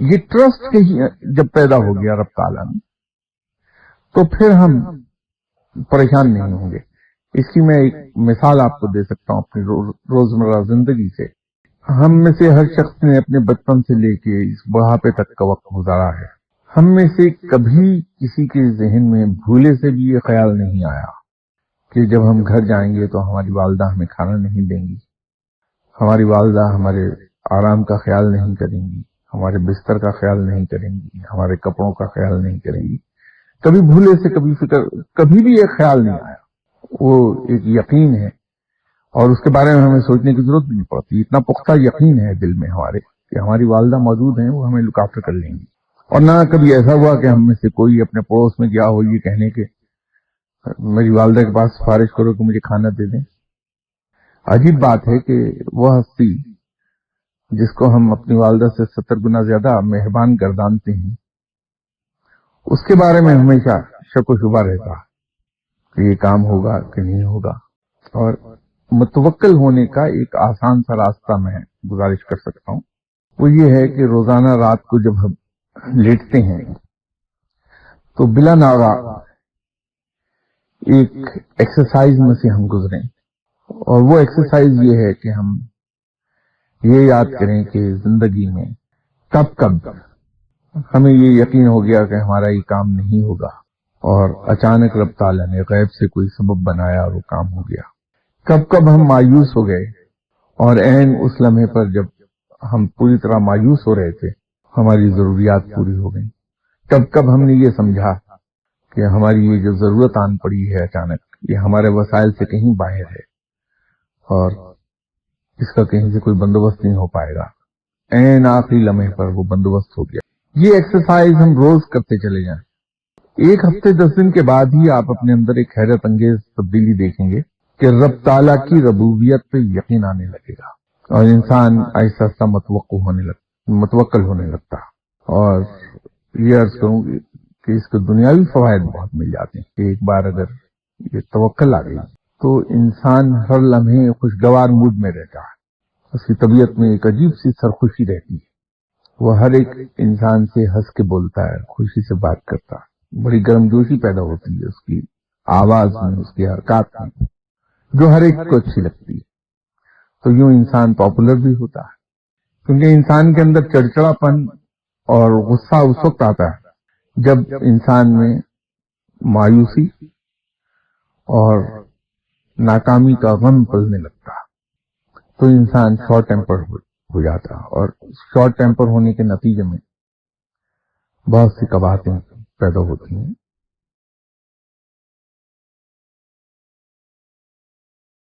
یہ ٹرسٹ کہیں جب پیدا ہو گیا رب تعالیٰ میں تو پھر ہم پریشان نہیں ہوں گے. اس کی میں ایک مثال آپ کو دے سکتا ہوں اپنی روزمرہ زندگی سے. ہم میں سے ہر شخص نے اپنے بچپن سے لے کے اس بڑھاپے تک کا وقت گزارا ہے. ہم میں سے کبھی کسی کے ذہن میں بھولے سے بھی یہ خیال نہیں آیا کہ جب ہم گھر جائیں گے تو ہماری والدہ ہمیں کھانا نہیں دیں گی، ہماری والدہ ہمارے آرام کا خیال نہیں کریں گی، ہمارے بستر کا خیال نہیں کریں گی، ہمارے کپڑوں کا خیال نہیں کریں گی. کبھی بھولے سے کبھی فکر کبھی بھی ایک خیال نہیں آیا. وہ ایک یقین ہے اور اس کے بارے میں ہمیں سوچنے کی ضرورت بھی نہیں پڑتی. اتنا پختہ یقین ہے دل میں ہمارے کہ ہماری والدہ موجود ہیں، وہ ہمیں لک آفٹر کر لیں گی. اور نہ کبھی ایسا ہوا کہ ہم میں سے کوئی اپنے پڑوس میں گیا ہو یہ کہنے کے میری والدہ کے پاس سفارش کرو کہ مجھے کھانا دے دیں. عجیب بات ہے کہ وہ ہستی جس کو ہم اپنی والدہ سے 70 گنا زیادہ مہربان گردانتے ہیں، اس کے بارے میں ہمیشہ شک و شبہ رہتا کہ یہ کام ہوگا کہ نہیں ہوگا. اور متوکل ہونے کا ایک آسان سا راستہ میں گزارش کر سکتا ہوں، وہ یہ ہے کہ روزانہ رات کو جب ہم لیٹتے ہیں تو بلا ناغہ ایک ایکسرسائز میں سے ہم گزریں. اور وہ ایکسرسائز یہ ہے کہ ہم یہ یاد کریں کہ زندگی میں کب کب ہمیں یہ یقین ہو گیا کہ ہمارا یہ کام نہیں ہوگا اور اچانک رب تعالیٰ نے غیب سے کوئی سبب بنایا اور وہ کام ہو گیا. کب کب ہم مایوس ہو گئے اور عین اس لمحے پر جب ہم پوری طرح مایوس ہو رہے تھے ہماری ضروریات پوری ہو گئیں. کب کب ہم نے یہ سمجھا کہ ہماری یہ جو ضرورت آن پڑی ہے اچانک یہ ہمارے وسائل سے کہیں باہر ہے اور اس کا کہیں سے کوئی بندوبست نہیں ہو پائے گا. عین آخری لمحے پر وہ بندوبست ہو گیا. یہ ایکسرسائز ہم روز کرتے چلے جائیں. ایک ہفتے 10 دن کے بعد ہی آپ اپنے اندر ایک حیرت انگیز تبدیلی دیکھیں گے کہ رب تعالیٰ کی ربوبیت پہ یقین آنے لگے گا اور انسان آہستہ آہستہ متوکل ہونے لگتا. اور یہ عرض کروں گی کہ اس کے دنیاوی فوائد بہت مل جاتے ہیں کہ ایک بار اگر یہ توکل آ گئی تو انسان ہر لمحے خوشگوار موڈ میں رہتا ہے. اس کی طبیعت میں ایک عجیب سی سرخوشی رہتی ہے. وہ ہر ایک انسان سے ہنس کے بولتا ہے، خوشی سے بات کرتا ہے. بڑی گرمجوشی پیدا ہوتی ہے اس کی آواز میں، اس کی حرکات میں، جو ہر ایک کو اچھی لگتی ہے. تو یوں انسان پاپولر بھی ہوتا ہے کیونکہ انسان کے اندر چڑچڑا پن اور غصہ اس وقت آتا ہے جب انسان میں مایوسی اور ناکامی کا غم پلنے لگتا ہے تو انسان شارٹ ٹیمپر ہو جاتا ہے اور شارٹ ٹیمپر ہونے کے نتیجے میں بہت سی قباحتیں پیدا ہوتی ہیں.